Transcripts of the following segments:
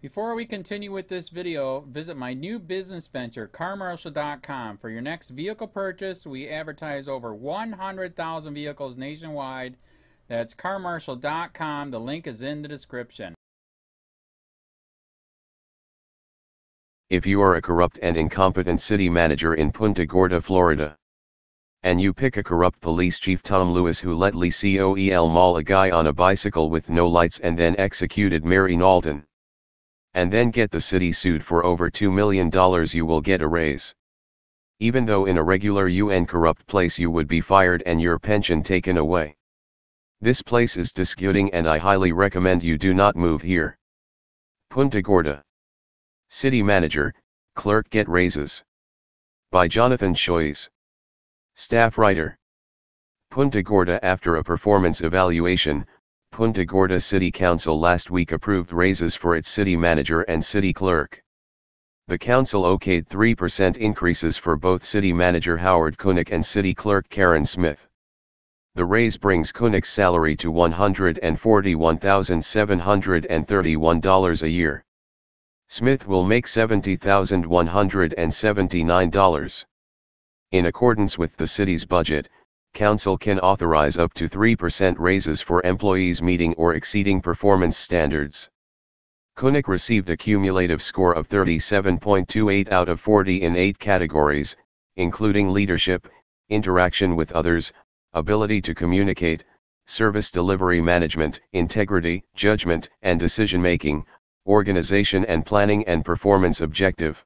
Before we continue with this video, visit my new business venture, carmarshal.com. For your next vehicle purchase, we advertise over 100,000 vehicles nationwide. That's carmarshal.com. The link is in the description. If you are a corrupt and incompetent city manager in Punta Gorda, Florida, and you pick a corrupt police chief Tom Lewis who let Lee Coel maul a guy on a bicycle with no lights and then executed Mary Nalton, and then get the city sued for over $2 million, you will get a raise. Even though in a regular UN corrupt place you would be fired and your pension taken away. This place is disgusting and I highly recommend you do not move here. Punta Gorda. City Manager, Clerk Get Raises. By Jonathan Shoyes. Staff Writer. Punta Gorda. After a performance evaluation, Punta Gorda City Council last week approved raises for its city manager and city clerk. The council okayed 3% increases for both city manager Howard Kunik and city clerk Karen Smith. The raise brings Kunik's salary to $141,731 a year. Smith will make $70,179. In accordance with the city's budget, Council can authorize up to 3% raises for employees meeting or exceeding performance standards. Kunik received a cumulative score of 37.28 out of 40 in 8 categories, including leadership, interaction with others, ability to communicate, service delivery management, integrity, judgment and decision-making, organization and planning and performance objective.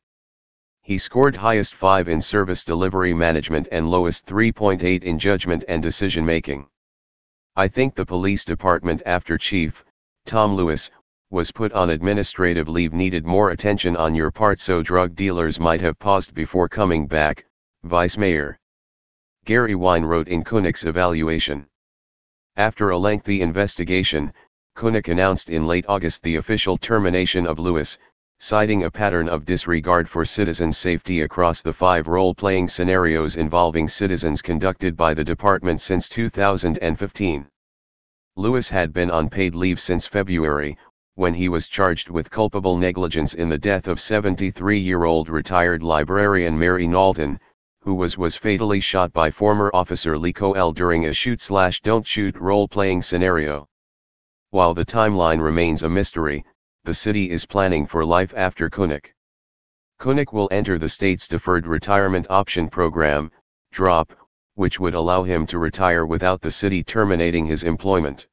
He scored highest 5 in service delivery management and lowest 3.8 in judgment and decision-making. I think the police department after Chief, Tom Lewis, was put on administrative leave needed more attention on your part so drug dealers might have paused before coming back, Vice Mayor Gary Wine wrote in Kunik's evaluation. After a lengthy investigation, Kunik announced in late August the official termination of Lewis, citing a pattern of disregard for citizen safety across the 5 role-playing scenarios involving citizens conducted by the department since 2015. Lewis had been on paid leave since February, when he was charged with culpable negligence in the death of 73-year-old retired librarian Mary Nalton, who was fatally shot by former officer Lee Coel during a shoot-slash-don't-shoot role-playing scenario. While the timeline remains a mystery, the city is planning for life after Kunik. Kunik will enter the state's Deferred Retirement Option Program, DROP, which would allow him to retire without the city terminating his employment.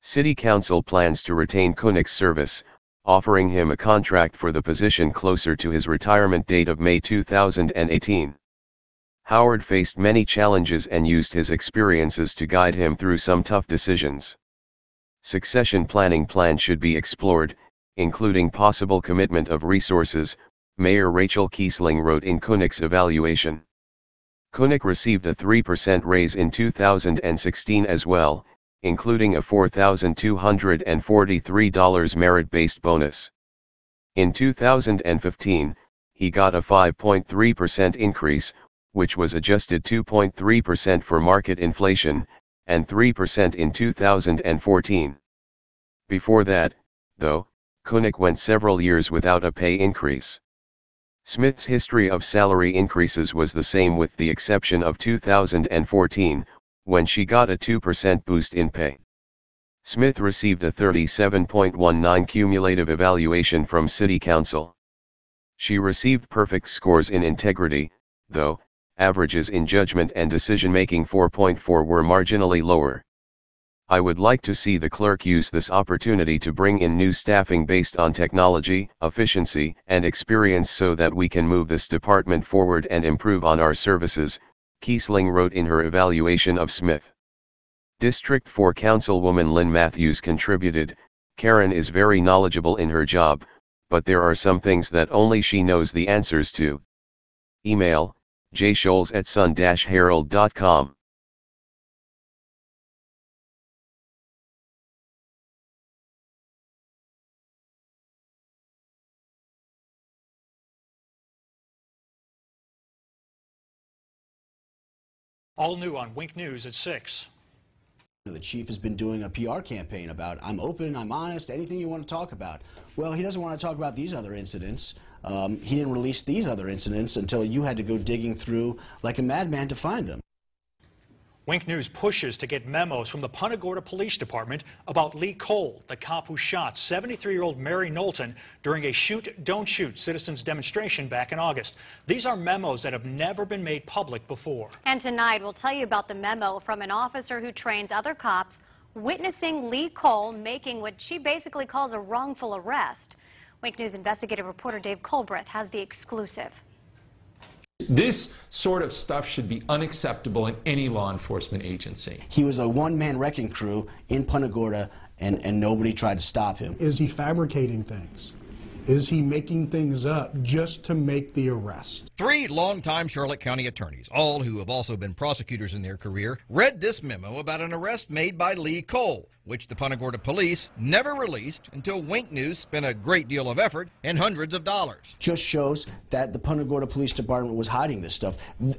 City Council plans to retain Kunik's service, offering him a contract for the position closer to his retirement date of May 2018. Howard faced many challenges and used his experiences to guide him through some tough decisions. Succession planning plan should be explored, including possible commitment of resources, Mayor Rachel Kiesling wrote in Kunik's evaluation. Kunik received a 3% raise in 2016 as well, including a $4,243 merit-based bonus. In 2015, he got a 5.3% increase, which was adjusted 2.3% for market inflation, and 3% in 2014. Before that, though, Kunik went several years without a pay increase. Smith's history of salary increases was the same with the exception of 2014, when she got a 2% boost in pay. Smith received a 37.19 cumulative evaluation from City Council. She received perfect scores in integrity, though, averages in judgment and decision-making 4.4 were marginally lower. I would like to see the clerk use this opportunity to bring in new staffing based on technology, efficiency, and experience so that we can move this department forward and improve on our services, Kiesling wrote in her evaluation of Smith. District 4 Councilwoman Lynn Matthews contributed, Karen is very knowledgeable in her job, but there are some things that only she knows the answers to. Email, jscholes@sun-herald.com. All new on Wink News at 6. The chief has been doing a PR campaign about, I'm open, I'm honest, anything you want to talk about. Well, he doesn't want to talk about these other incidents. He didn't release these other incidents until you had to go digging through like a madman to find them. Wink News pushes to get memos from the Punta Gorda Police Department about Lee Cole, the cop who shot 73-year-old Mary Knowlton during a shoot, don't shoot citizens demonstration back in August. These are memos that have never been made public before. And tonight we'll tell you about the memo from an officer who trains other cops witnessing Lee Cole making what she basically calls a wrongful arrest. Wink News investigative reporter Dave Colbreth has the exclusive. This sort of stuff should be unacceptable in any law enforcement agency. He was a one-man wrecking crew in Punta Gorda, and nobody tried to stop him. Is he fabricating things? Is he making things up just to make the arrest? 3 longtime Charlotte County attorneys, all who have also been prosecutors in their career, read this memo about an arrest made by Lee Cole, which the Punta Gorda police never released until Wink News spent a great deal of effort and hundreds of dollars. Just shows that the Punta Gorda Police Department was hiding this stuff.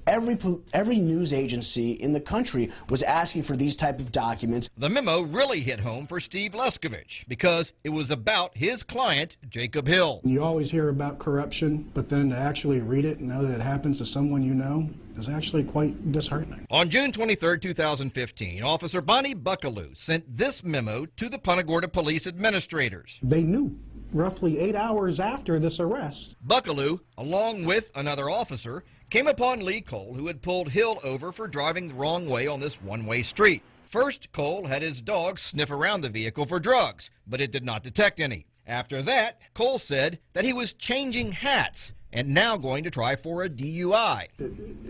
Every news agency in the country was asking for these type of documents. The memo really hit home for Steve Leskovich because it was about his client, Jacob Hill. You always hear about corruption, but then to actually read it and know that it happens to someone you know is actually quite disheartening. On June 23, 2015, Officer Bonnie Buckaloo sent this memo to the Punta Gorda police administrators. They knew roughly 8 hours after this arrest. Buckaloo, along with another officer, came upon Lee Cole, who had pulled Hill over for driving the wrong way on this one-way street. First, Cole had his dog sniff around the vehicle for drugs, but it did not detect any. After that, Cole said that he was changing hats and now going to try for a DUI.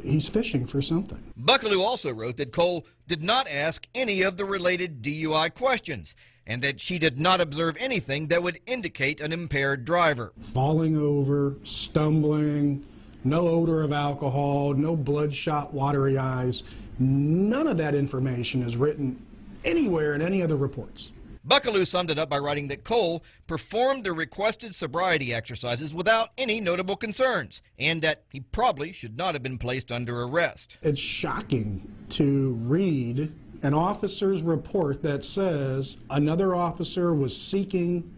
He's fishing for something. Buckaloo also wrote that Cole did not ask any of the related DUI questions and that she did not observe anything that would indicate an impaired driver. Falling over, stumbling, no odor of alcohol, no bloodshot, watery eyes. None of that information is written anywhere in any of the reports. Buckaloo summed it up by writing that Cole performed the requested sobriety exercises without any notable concerns, and that he probably should not have been placed under arrest. It's shocking to read an officer's report that says another officer was seeking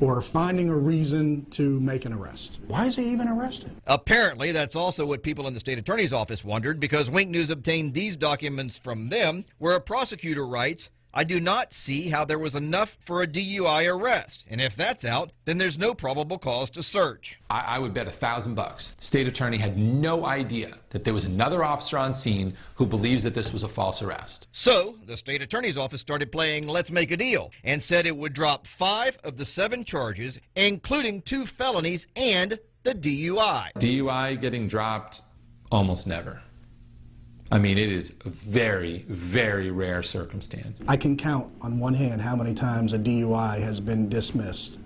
or finding a reason to make an arrest. Why is he even arrested? Apparently, that's also what people in the state attorney's office wondered, because Wink News obtained these documents from them, where a prosecutor writes, I do not see how there was enough for a DUI arrest, and if that's out, then there's no probable cause to search. I would bet $1,000 the state attorney had no idea that there was another officer on scene who believes that this was a false arrest. So, the state attorney's office started playing Let's Make a Deal and said it would drop 5 of the 7 charges, including 2 felonies and the DUI. DUI getting dropped almost never. I mean, it is a very, very rare circumstance. I can count on one hand how many times a DUI has been dismissed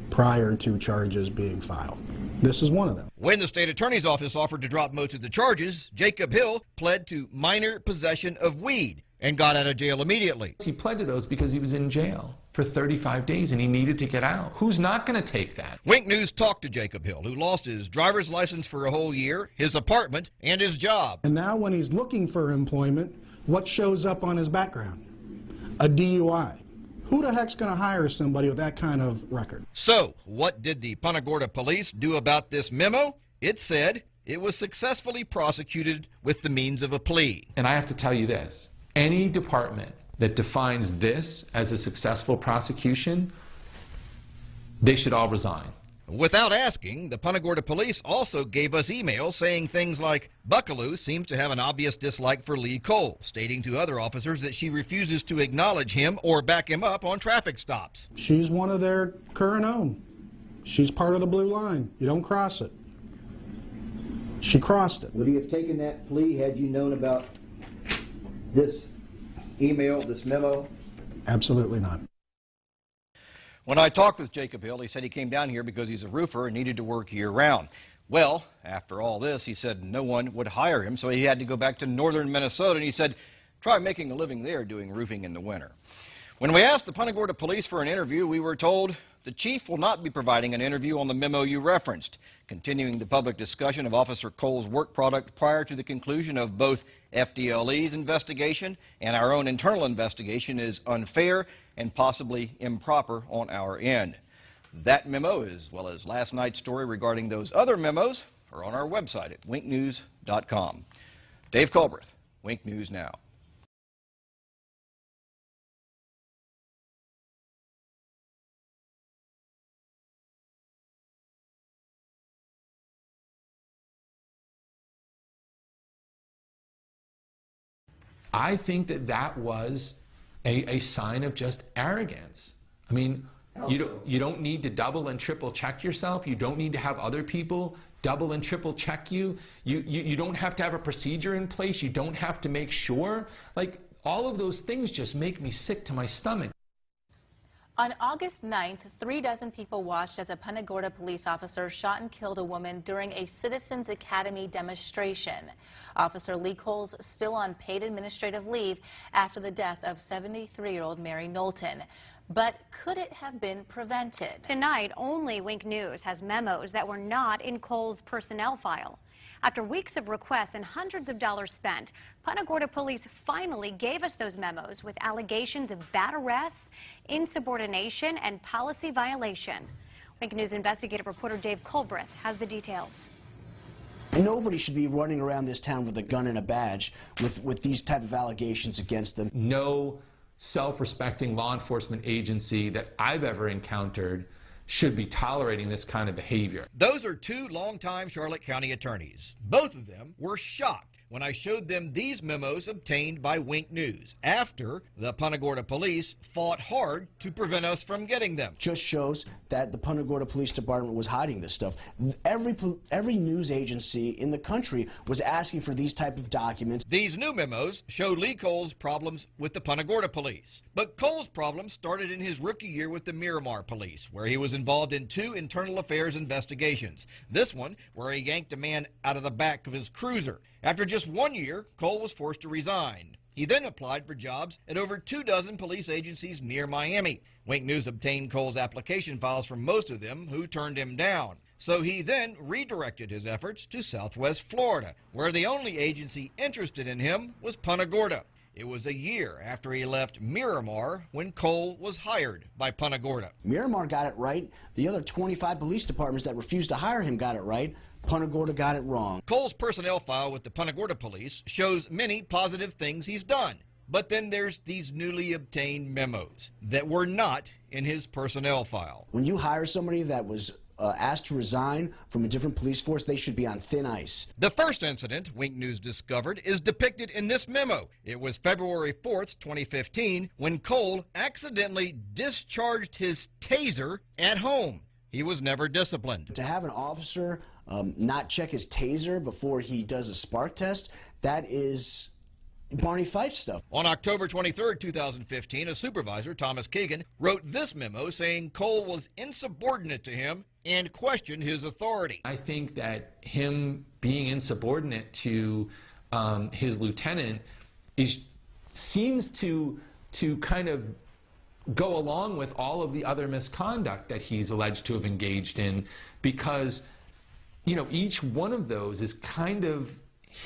prior to charges being filed. This is one of them. When the state attorney's office offered to drop most of the charges, Jacob Hill pled to minor possession of weed and got out of jail immediately. He pled to those because he was in jail for 35 days and he needed to get out. Who's not going to take that? Wink News talked to Jacob Hill, who lost his driver's license for a whole year, his apartment, and his job. And now when he's looking for employment, what shows up on his background? A DUI. Who the heck's going to hire somebody with that kind of record? So, what did the Punta Gorda police do about this memo? It said it was successfully prosecuted with the means of a plea. And I have to tell you this. Any department that defines this as a successful prosecution, they should all resign. Without asking, the Punta Gorda police also gave us emails saying things like, Buckaloo seems to have an obvious dislike for Lee Cole, stating to other officers that she refuses to acknowledge him or back him up on traffic stops. She's one of their current own. She's part of the blue line. You don't cross it. She crossed it. Would he have taken that plea had you known about this email, this memo? Absolutely not. When I talked with Jacob Hill, he said he came down here because he's a roofer and needed to work year-round. Well, after all this, he said no one would hire him, so he had to go back to northern Minnesota, and he said, try making a living there doing roofing in the winter. When we asked the Punta Gorda police for an interview, we were told the chief will not be providing an interview on the memo you referenced. Continuing the public discussion of Officer Cole's work product prior to the conclusion of both FDLE's investigation and our own internal investigation is unfair and possibly improper on our end. That memo, as well as last night's story regarding those other memos, are on our website at winknews.com. Dave Culbreth, Wink News Now. I think that was a sign of just arrogance. I mean, you don't need to double and triple check yourself. You don't need to have other people double and triple check you. You don't have to have a procedure in place. You don't have to make sure. Like, all of those things just make me sick to my stomach. On August 9th, 3 dozen people watched as a Punta Gorda police officer shot and killed a woman during a Citizens Academy demonstration. Officer Lee Cole's still on paid administrative leave after the death of 73-year-old Mary Knowlton. But could it have been prevented? Tonight, only Wink News has memos that were not in Cole's personnel file. After weeks of requests and hundreds of dollars spent, Punta Gorda police finally gave us those memos with allegations of bad arrests, insubordination, and policy violation. Wink News investigative reporter Dave Culbreth has the details. Nobody should be running around this town with a gun and a badge with these type of allegations against them. No self-respecting law enforcement agency that I've ever encountered should be tolerating this kind of behavior. Those are two longtime Charlotte County attorneys. Both of them were shocked when I showed them these memos obtained by Wink News after the Punta Gorda police fought hard to prevent us from getting them. Just shows that the Punta Gorda Police Department was hiding this stuff. Every news agency in the country was asking for these type of documents. These new memos show Lee Cole's problems with the Punta Gorda police. But Cole's problems started in his rookie year with the Miramar police, where he was involved in 2 internal affairs investigations. This one, where he yanked a man out of the back of his cruiser. After just 1 year, Cole was forced to resign. He then applied for jobs at over 2 dozen police agencies near Miami. Wink News obtained Cole's application files from most of them, who turned him down. So he then redirected his efforts to Southwest Florida, where the only agency interested in him was Punta Gorda. It was a year after he left Miramar when Cole was hired by Punta Gorda. Miramar got it right. The other 25 police departments that refused to hire him got it right. Punta Gorda got it wrong. Cole's personnel file with the Punta Gorda police shows many positive things he's done. But then there's these newly obtained memos that were not in his personnel file. When you hire somebody that was asked to resign from a different police force, they should be on thin ice. The first incident Wink News discovered is depicted in this memo. It was February 4th, 2015, when Cole accidentally discharged his taser at home. He was never disciplined. To have an officer not check his taser before he does a spark test, that is Barney Fife stuff. On October 23, 2015, a supervisor, Thomas Keegan, wrote this memo saying Cole was insubordinate to him and questioned his authority. I think that him being insubordinate to his lieutenant seems to kind of go along with all of the other misconduct that he's alleged to have engaged in, because, you know, each one of those is kind of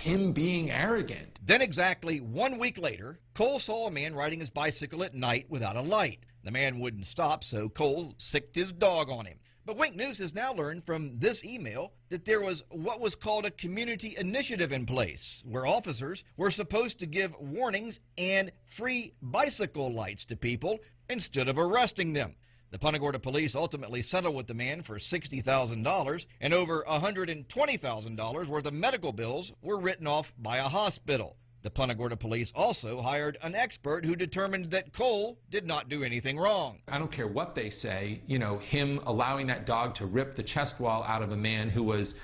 him being arrogant. Then exactly 1 week later, Cole saw a man riding his bicycle at night without a light. The man wouldn't stop, so Cole sicked his dog on him. But Wink News has now learned from this email that there was what was called a community initiative in place, where officers were supposed to give warnings and free bicycle lights to people instead of arresting them. The Punta Gorda police ultimately settled with the man for $60,000, and over $120,000 worth of medical bills were written off by a hospital. The Punta Gorda police also hired an expert who determined that Cole did not do anything wrong. I don't care what they say, you know, him allowing that dog to rip the chest wall out of a man who was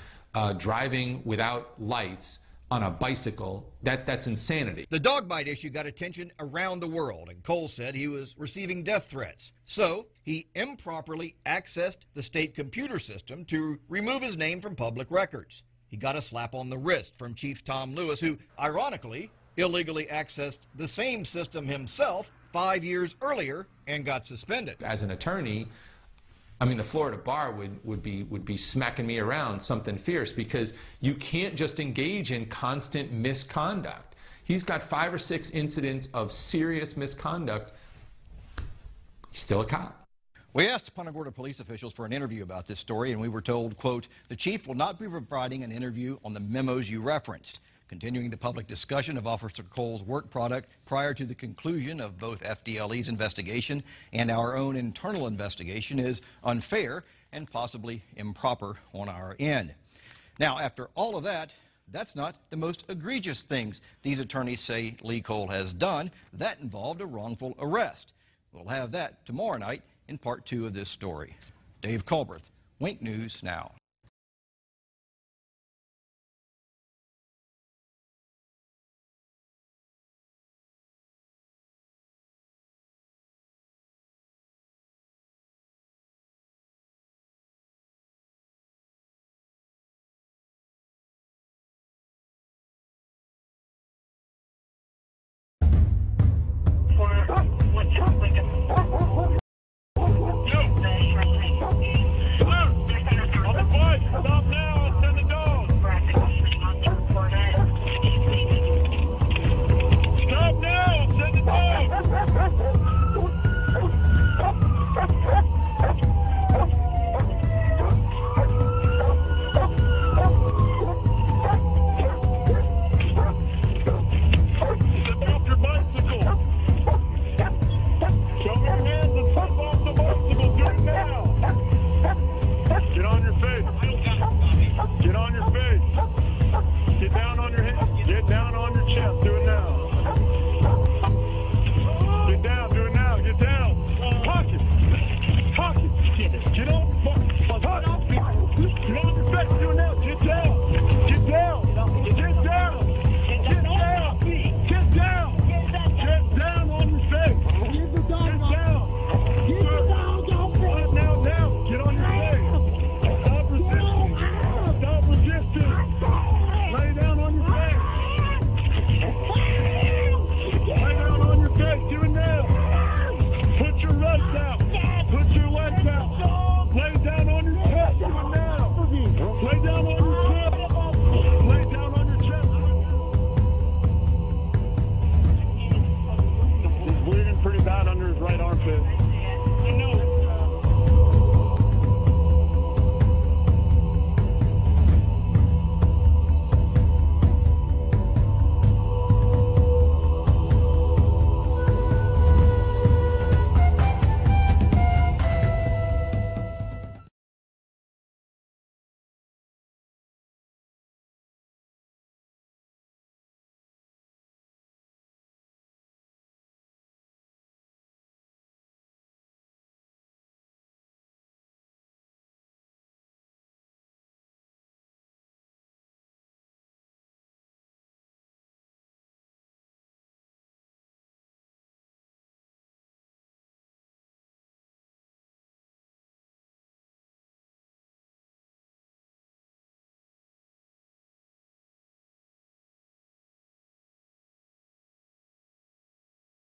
driving without lights on a bicycle, that's insanity. The dog bite issue got attention around the world, and Cole said he was receiving death threats. So he improperly accessed the state computer system to remove his name from public records. He got a slap on the wrist from Chief Tom Lewis, who, ironically, illegally accessed the same system himself 5 years earlier and got suspended. As an attorney, I mean, the Florida bar would be smacking me around something fierce, because you can't just engage in constant misconduct. He's got 5 or 6 incidents of serious misconduct. He's still a cop. We asked Punta Gorda police officials for an interview about this story, and we were told, quote, "The chief will not be providing an interview on the memos you referenced. Continuing the public discussion of Officer Cole's work product prior to the conclusion of both FDLE's investigation and our own internal investigation is unfair and possibly improper on our end." Now, after all of that, that's not the most egregious things these attorneys say Lee Cole has done. That involved a wrongful arrest. We'll have that tomorrow night in part 2 of this story. Dave Culbreth, Wink News Now.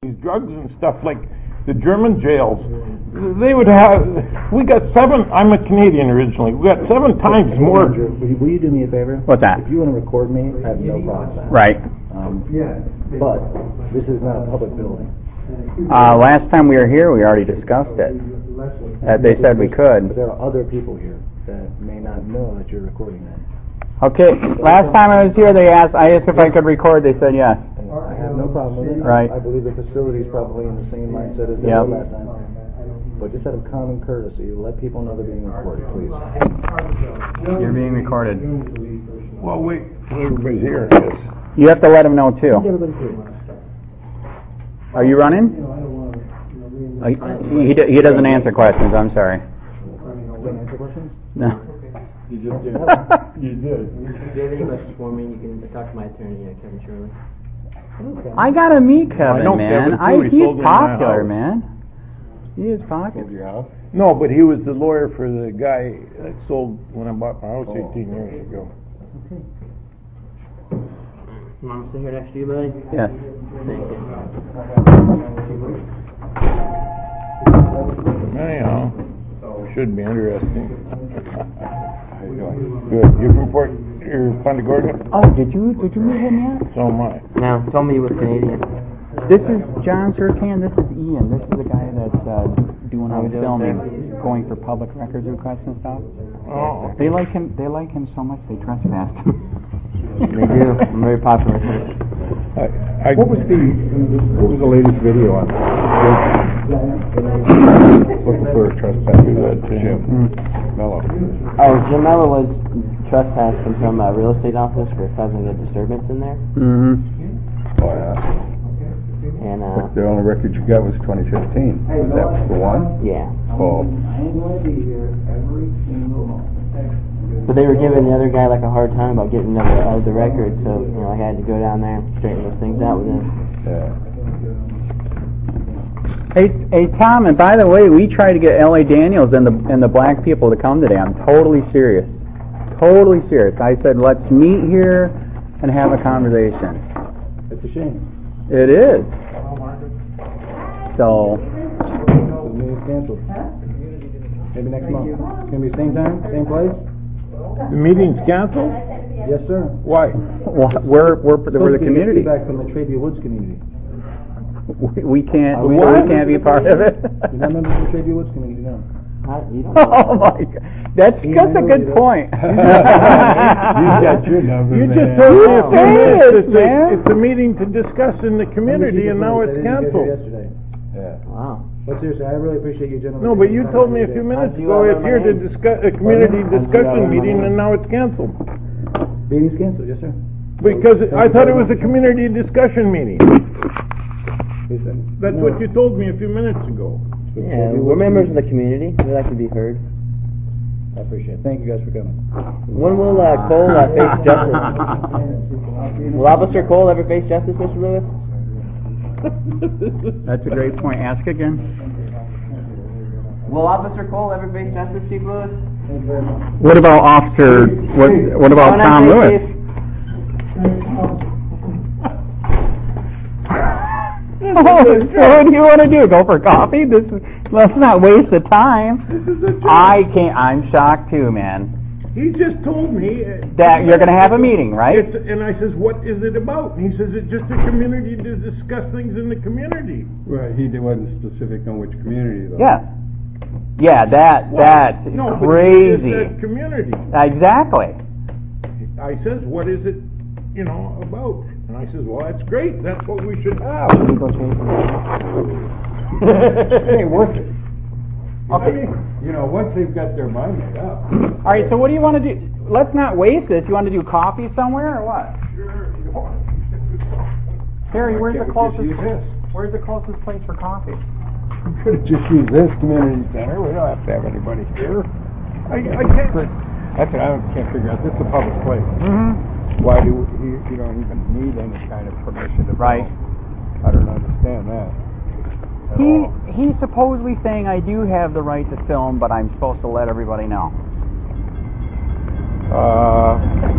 These drugs and stuff, like the German jails, they would have, we got 7, I'm a Canadian originally, we got 7 times more. Will you do me a favor? What's that? If you want to record me, I have no problem with that. Right. But this is not a public building. Last time we were here, we already discussed it. They said we could. But there are other people here that may not know that you're recording them. Okay, last time I was here, I asked if I could record, they said yes. I have no problem with it. Right. I believe the facility is probably in the same mindset as they were last time. But just out of common courtesy, let people know they're being recorded, please. You're being recorded. Well, wait, everybody's here. You have to let them know, too. Are you running? He doesn't answer questions, I'm sorry. Don't answer questions? No. You just did. You did. If you have any questions for me, you can talk to my attorney, Kevin Shirley. I gotta meet Kevin, man. He's popular, man. He is popular. No, but he was the lawyer for the guy that sold when I bought my house 18 years ago. Okay. You want me to sit here next to you, buddy? Yes. Thank you. Anyhow. Should be interesting. How you doing? Good. You're from Punta Gorda? Oh, did you meet him yet? So am I. No, told me he was Canadian. This is John Sertan. This is Ian. This is the guy that's doing all the filming, going for public records requests and stuff. Oh. They like him. They like him so much they trespass him. They do. I'm very popular. What was the latest video on? Looking for a trespasser. Jim Mello. Oh, Jim Mello was trespassed from some real estate office for causing a disturbance in there. Mm-hmm. Oh, yeah. And the only record you got was 2015. That was the one? Yeah. Oh. But they were giving the other guy like a hard time about getting the record, so you know I had to go down there and straighten those things out with him. Yeah. Hey, Tom, and by the way, we tried to get L.A. Daniels and the black people to come today. I'm totally serious. Totally serious. I said, let's meet here and have a conversation. It's a shame. It is. So. The meeting's canceled. Maybe next month. It's going to be same time, same place? The meeting's canceled? Yes, sir. Why? Well, we're the community. Feedback from the Traby Woods community. We can't be part of it. You're not members of the Traby Woods community, no. Oh my God, that's a good point. You got your number. You just told me it's a meeting to discuss in the community, and now it's canceled. Yeah. Wow. But seriously, I really appreciate you gentlemen. No, but you told me a few minutes ago it's here to discuss a community discussion meeting, and now it's canceled. Meeting's canceled, yes, sir. Because I thought it was a community discussion meeting. That's what you told me a few minutes ago. Yeah, we're members of the community. We like to be heard. I appreciate it. Thank you guys for coming. When will Cole face justice? Will Officer Cole ever face justice, Mr. Lewis? That's a great point. Ask again. Will Officer Cole ever face justice, Chief Lewis? What about Officer? What about Tom Lewis? What do you want to do? Go for coffee? Let's not waste the time. I'm shocked too, man. He just told me that you're going to have a meeting, right? And I says, what is it about? And he says, it's just a community to discuss things in the community. Right, he wasn't specific on which community, though. Yeah. Yeah, that's crazy. But community. Exactly. I says, what is it, about? And I says, well, that's great. That's what we should have. It ain't worth it. Okay. Once they've got their mind made up. All right, so what do you want to do? Let's not waste this. You want to do coffee somewhere or what? Sure. Harry, where's the closest place for coffee? We could have just used this community center. We don't have to have anybody here. I can't. That's what I can't figure out. This is a public place. Mm-hmm. Why do you don't even need any kind of permission to Right. I don't understand that. He's supposedly saying I do have the right to film, but I'm supposed to let everybody know.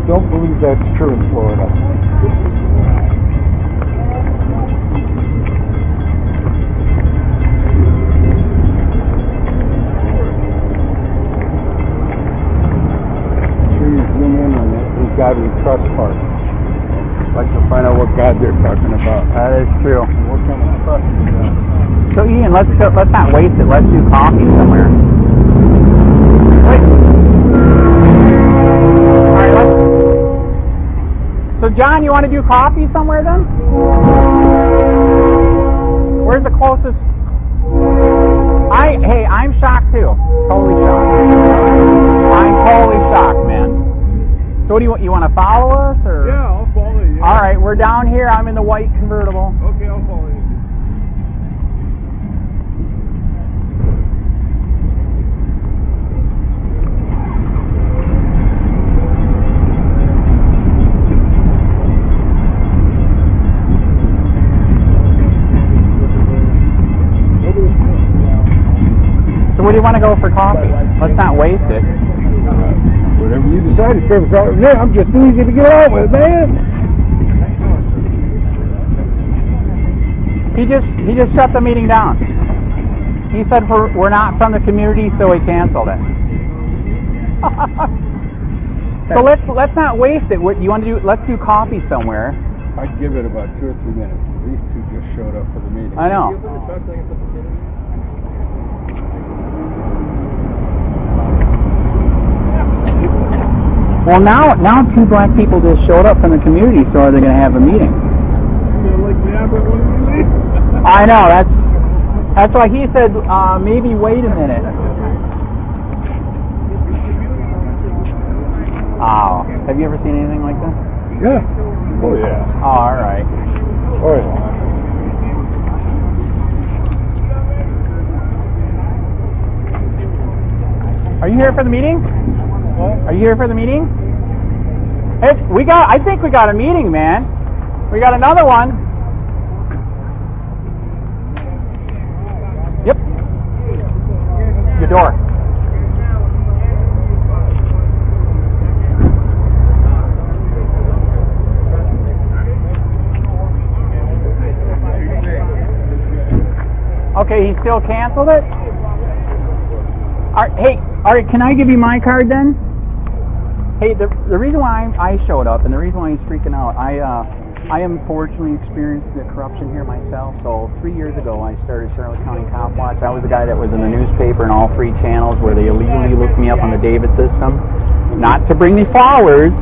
Don't believe that's true in Florida. Zoom in on this God we trust part. I'd like to find out what God they're talking about. That is true. What kind of trust is that? So Ian, let's not waste it. Let's do coffee somewhere. Wait. All right, so John, you want to do coffee somewhere then? Where's the closest? I'm shocked too. Totally shocked. I'm totally shocked, man. So what do you want to follow us or? Yeah, I'll follow you. All right, we're down here. I'm in the white convertible. Okay, I'll follow you. So where do you want to go for coffee? Let's not waste it. Whatever you decide, I'm just easy to get along with, man. He just shut the meeting down. He said we're not from the community, so he canceled it. So let's not waste it. What you want to do? Let's do coffee somewhere. I'd give it about 2 or 3 minutes. These two just showed up for the meeting. I know. Well, now 2 black people just showed up from the community, so are they going to have a meeting? I know. That's why he said maybe wait a minute. Oh, have you ever seen anything like this? Yeah. Oh yeah. Oh, all right. Oh yeah. Are you here for the meeting? What? Are you here for the meeting? Hey, I think we got a meeting, man. We got another one. Yep. Your door. Okay, he still canceled it? All right, can I give you my card then? Hey, the reason why I showed up and the reason why he's freaking out, I unfortunately experienced the corruption here myself. So 3 years ago, I started Charlotte County COPWATCH. I was the guy that was in the newspaper and all 3 channels where they illegally looked me up on the David system. Not to bring me flowers,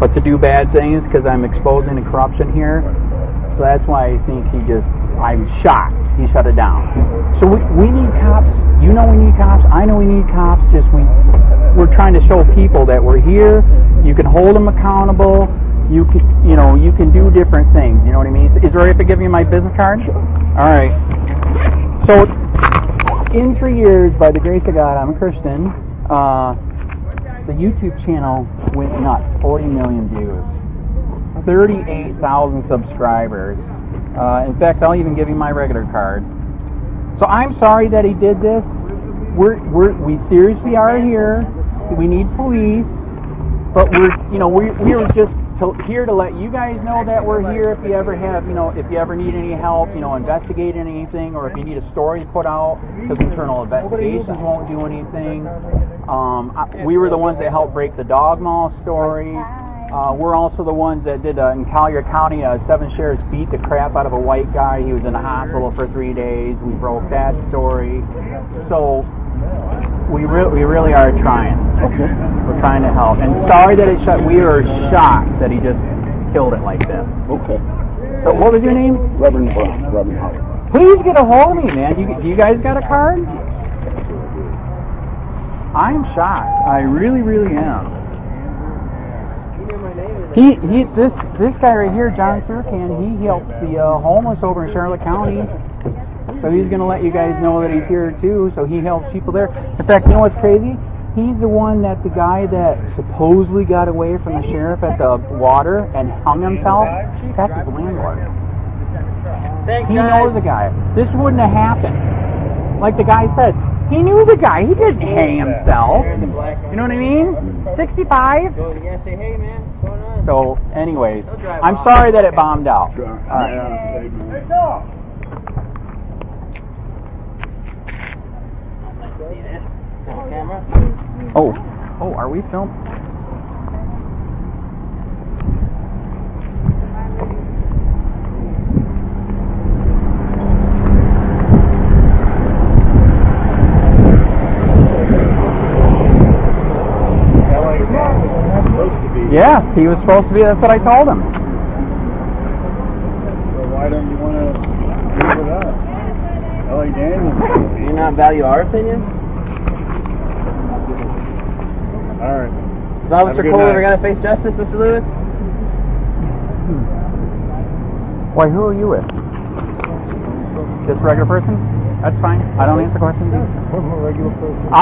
but to do bad things because I'm exposing the corruption here. So that's why I think I'm shocked. He shut it down. So we need cops. You know we need cops. I know we need cops. We're trying to show people that we're here. You can hold them accountable. You can do different things. You know what I mean? Is it all right if I give you my business card? All right. So in 3 years, by the grace of God, I'm a Christian. The YouTube channel went nuts. 40 million views. 38,000 subscribers. In fact, I'll even give you my regular card. So I'm sorry that he did this. We seriously are here. We need police, but we were just here to let you guys know that we're here. If you ever have, if you ever need any help, investigating anything, or if you need a story put out, because internal investigations won't do anything. We were the ones that helped break the dog mall story. We're also the ones that did in Collier County, 7 sheriffs beat the crap out of a white guy. He was in the hospital for 3 days. We broke that story. So we really are trying. Okay. We're trying to help. And sorry that it shut. We were shocked that he just killed it like this. Okay. So what was your name? Reverend Brown. Reverend Howard. Please get a hold of me, man. Do you guys got a card? I'm shocked. I really, really am. This guy right here, John Surcan, he helps the homeless over in Charlotte County. So he's going to let you guys know that he's here too. So he helps people there. In fact, you know what's crazy? He's the one that the guy that supposedly got away from the sheriff at the water and hung himself. That's his landlord. He knows the guy. This wouldn't have happened. Like the guy said, he knew the guy. He didn't hang himself. You know what I mean? 65. So, anyways, I'm sorry that it bombed out. All right. Oh, are we filming? Yeah, he was supposed to be. That's what I told him. So why don't you want to leave it up? L.A. Daniels. Do you not value our opinion? All right. Is Officer Cole ever going to face justice, Mr. Lewis? Why, who are you with? Just a regular person? That's fine. I don't answer questions. I'm a regular person.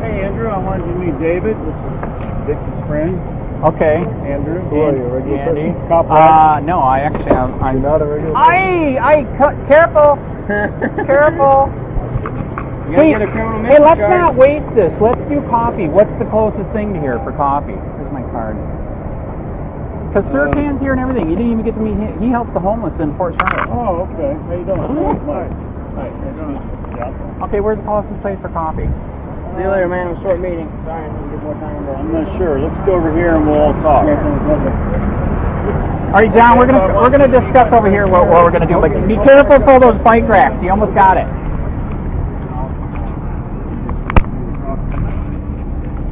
Hey, Andrew, I wanted you to meet David. This is Dick's friend. Okay. Andrew, who are you? A regular Andy. person? No, I actually am. I'm not a regular person. Careful. Careful. Hey, let's not waste this. Let's do coffee. What's the closest thing to here for coffee? Here's my card. Because Surcan's here and everything. You didn't even get to meet him. He helps the homeless in Fort Charlotte. Oh, okay. How you doing? Hi. How you doing? Yeah. Okay, where's the closest place for coffee? See you later, man. It was a short meeting. Sorry, I didn't get more time. I'm not sure. Let's go over here and we'll all talk. All right, John, we're gonna discuss over here what we're gonna do. But be careful for those bike racks. You almost got it.